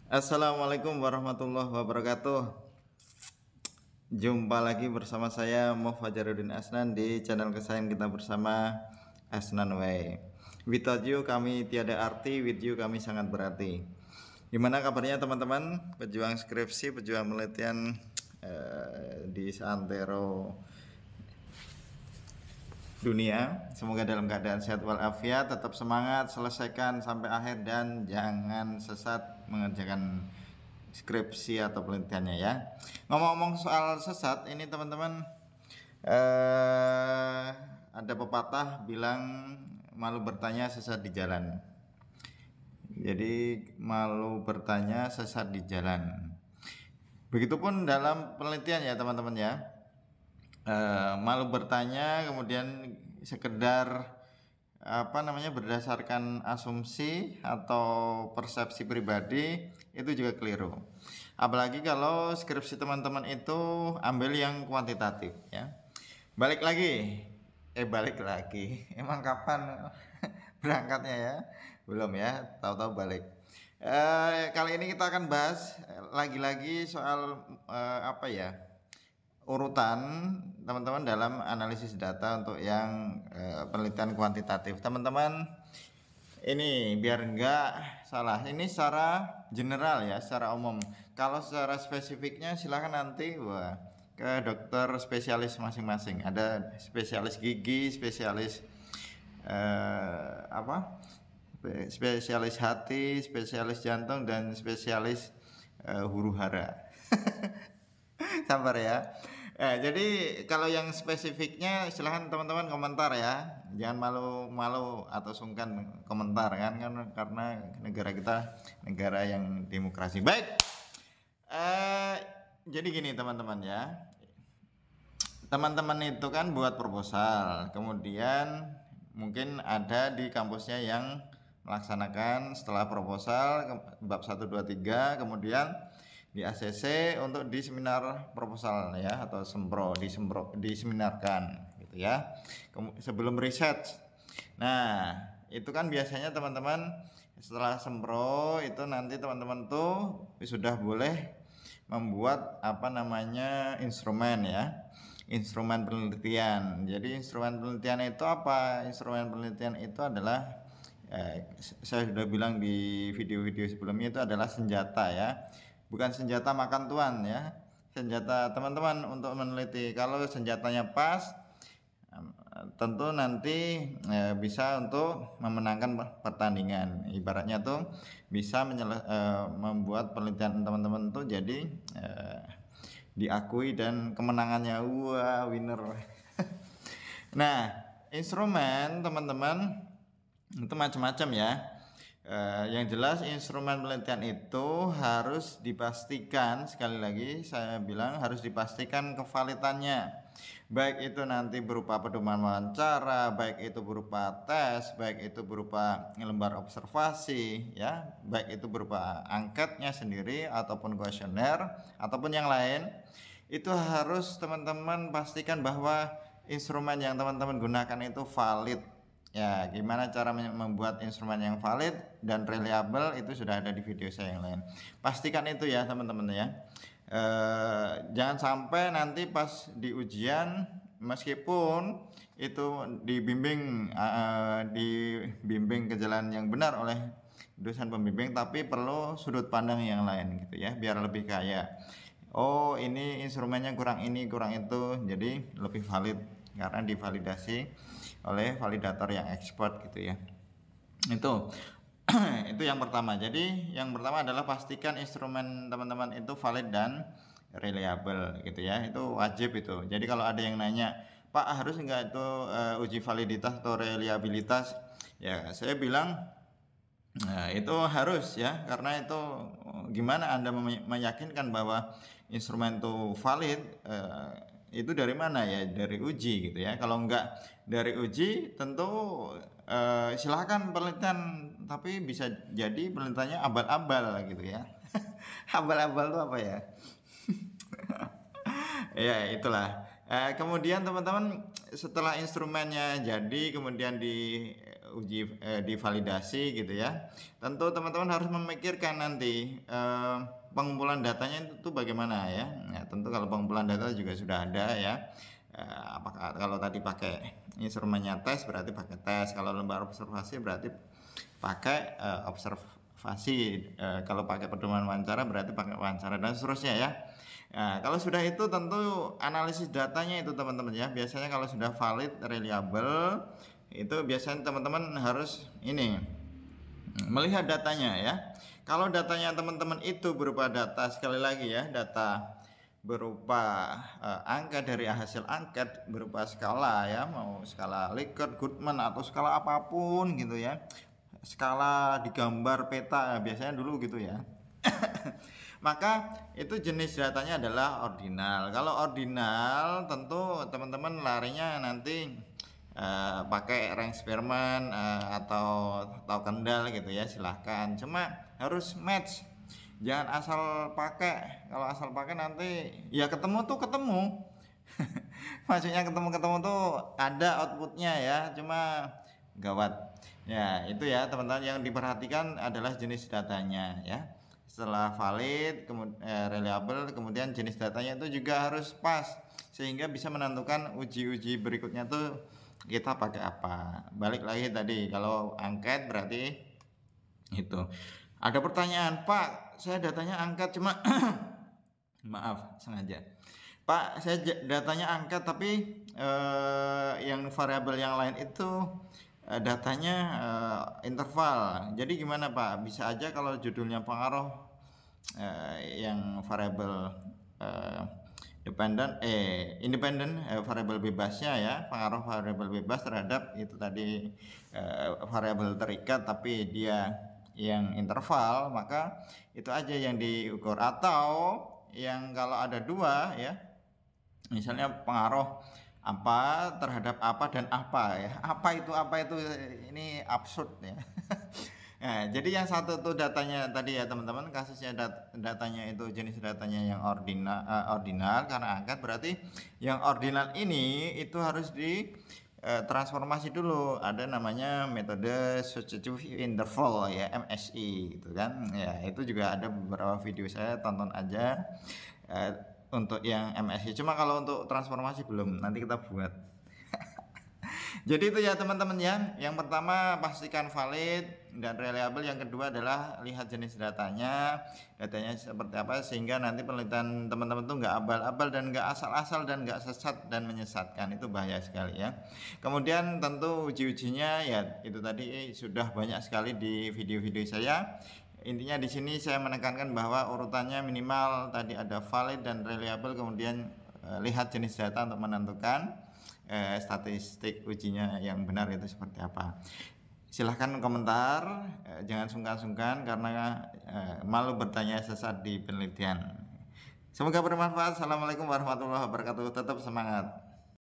Assalamualaikum warahmatullahi wabarakatuh. Jumpa lagi bersama saya Fajaruddin Asnan di channel kesayangan kita bersama Asnan Way. Without you kami tiada arti, with you kami sangat berarti. Gimana kabarnya teman-teman? Pejuang skripsi, pejuang penelitian di seantero dunia, semoga dalam keadaan sehat walafiat, tetap semangat, selesaikan sampai akhir dan jangan sesat mengerjakan skripsi atau penelitiannya ya. Ngomong-ngomong soal sesat, ini teman-teman ada pepatah bilang malu bertanya sesat di jalan. Jadi malu bertanya sesat di jalan. Begitupun dalam penelitian ya teman-teman ya. Malu bertanya kemudian sekedar berdasarkan asumsi atau persepsi pribadi itu juga keliru. Apalagi kalau skripsi teman-teman itu ambil yang kuantitatif ya. Balik lagi. Emang kapan berangkatnya ya? Belum ya, tahu-tahu balik. Kali ini kita akan bahas lagi-lagi soal urutan teman-teman dalam analisis data untuk yang penelitian kuantitatif. Teman-teman, ini biar enggak salah, ini secara general ya, secara umum. Kalau secara spesifiknya silahkan nanti ke dokter spesialis masing-masing. Ada spesialis gigi, spesialis spesialis hati, spesialis jantung, dan spesialis huru hara. Sabar ya. Jadi kalau yang spesifiknya silahkan teman-teman komentar ya. Jangan malu-malu atau sungkan komentar kan karena negara kita negara yang demokrasi. Baik. Eh jadi gini teman-teman ya. Teman-teman itu kan buat proposal, kemudian mungkin ada di kampusnya yang melaksanakan setelah proposal bab 1 2 3, kemudian di ACC untuk di seminar proposal ya, atau diseminarkan gitu ya. Sebelum riset. Nah, itu kan biasanya teman-teman setelah sempro itu nanti teman-teman tuh sudah boleh membuat instrumen ya, instrumen penelitian. Jadi instrumen penelitian itu apa? Instrumen penelitian itu adalah saya sudah bilang di video-video sebelumnya, itu adalah senjata ya, bukan senjata makan tuan ya, senjata teman-teman untuk meneliti. Kalau senjatanya pas, tentu nanti bisa untuk memenangkan pertandingan. Ibaratnya tuh bisa membuat penelitian teman-teman tuh jadi diakui dan kemenangannya wah winner. Nah, instrumen teman-teman itu macam-macam ya. Yang jelas instrumen penelitian itu harus dipastikan, sekali lagi saya bilang harus dipastikan kevalitannya, baik itu nanti berupa pedoman wawancara, baik itu berupa tes, baik itu berupa lembar observasi ya, baik itu berupa angketnya sendiri ataupun kuesioner ataupun yang lain. Itu harus teman-teman pastikan bahwa instrumen yang teman-teman gunakan itu valid. Ya, gimana cara membuat instrumen yang valid dan reliable itu sudah ada di video saya yang lain. Pastikan itu ya teman-teman ya. Jangan sampai nanti pas di ujian, meskipun itu dibimbing ke jalan yang benar oleh dosen pembimbing, tapi perlu sudut pandang yang lain gitu ya, biar lebih kaya. Oh, ini instrumennya kurang ini kurang itu, jadi lebih valid karena divalidasi oleh validator yang expert gitu ya. Itu itu yang pertama. Jadi yang pertama adalah pastikan instrumen teman-teman itu valid dan reliable gitu ya. Itu wajib itu. Jadi kalau ada yang nanya, Pak, harus enggak itu uji validitas atau reliabilitas? Ya, saya bilang nah, itu harus ya, karena itu gimana Anda meyakinkan bahwa instrumen itu valid, itu dari mana ya? Dari uji gitu ya. Kalau enggak dari uji tentu silahkan penelitian, tapi bisa jadi penelitiannya abal-abal gitu ya. Abal-abal itu apa ya? Ya itulah. Kemudian teman-teman setelah instrumennya jadi kemudian di divalidasi gitu ya. Tentu teman-teman harus memikirkan nanti pengumpulan datanya itu bagaimana ya. Nah, tentu kalau pengumpulan data juga sudah ada ya. Apakah kalau tadi pakai instrumennya tes berarti pakai tes, kalau lembar observasi berarti pakai observasi, kalau pakai pedoman wawancara berarti pakai wawancara dan seterusnya ya. Nah, kalau sudah itu tentu analisis datanya itu teman-teman ya. Biasanya kalau sudah valid, reliable, itu biasanya teman-teman harus ini melihat datanya ya. Kalau datanya teman-teman itu berupa data, sekali lagi ya, data berupa angka dari hasil angket berupa skala ya, mau skala Likert, Goodman atau skala apapun gitu ya. Skala digambar peta biasanya dulu gitu ya. Maka itu jenis datanya adalah ordinal. Kalau ordinal tentu teman-teman larinya nanti pakai rank Spearman atau Kendall gitu ya, silahkan. Cuma harus match. Jangan asal pakai. Kalau asal pakai nanti ya ketemu tuh ketemu. Maksudnya ketemu-ketemu tuh ada outputnya ya, cuma gawat. Ya, itu ya teman-teman, yang diperhatikan adalah jenis datanya ya. Setelah valid, reliable, kemudian jenis datanya itu juga harus pas sehingga bisa menentukan uji-uji berikutnya tuh kita pakai apa. Balik lagi tadi, kalau angket berarti itu. Ada pertanyaan, Pak, saya datanya angket cuma maaf sengaja. Pak, saya datanya angkat tapi yang variabel yang lain itu datanya interval. Jadi gimana Pak? Bisa aja kalau judulnya pengaruh yang variabel independen variabel bebasnya ya, pengaruh variabel bebas terhadap itu tadi variabel terikat tapi dia yang interval, maka itu aja yang diukur. Atau yang kalau ada dua ya, misalnya pengaruh apa terhadap apa dan apa ya, apa itu ini absurd ya. Nah, jadi yang satu tuh datanya tadi ya teman-teman, kasusnya datanya itu jenis datanya yang ordinal karena angkat, berarti yang ordinal ini itu harus di transformasi dulu. Ada namanya metode substitutive interval ya, MSI gitu kan ya. Itu juga ada beberapa video, saya tonton aja untuk yang MSI. Cuma kalau untuk transformasi belum, nanti kita buat. Jadi itu ya teman-teman ya. Yang pertama pastikan valid dan reliable. Yang kedua adalah lihat jenis datanya seperti apa, sehingga nanti penelitian teman-teman tuh nggak abal-abal dan nggak asal-asal dan nggak sesat dan menyesatkan. Itu bahaya sekali ya. Kemudian tentu uji-ujinya ya itu tadi sudah banyak sekali di video-video saya. Intinya di sini saya menekankan bahwa urutannya minimal tadi ada valid dan reliable, kemudian lihat jenis data untuk menentukan statistik ujinya yang benar itu seperti apa. Silahkan komentar, jangan sungkan-sungkan karena malu bertanya sesat di penelitian. Semoga bermanfaat. Assalamualaikum warahmatullahi wabarakatuh. Tetap semangat.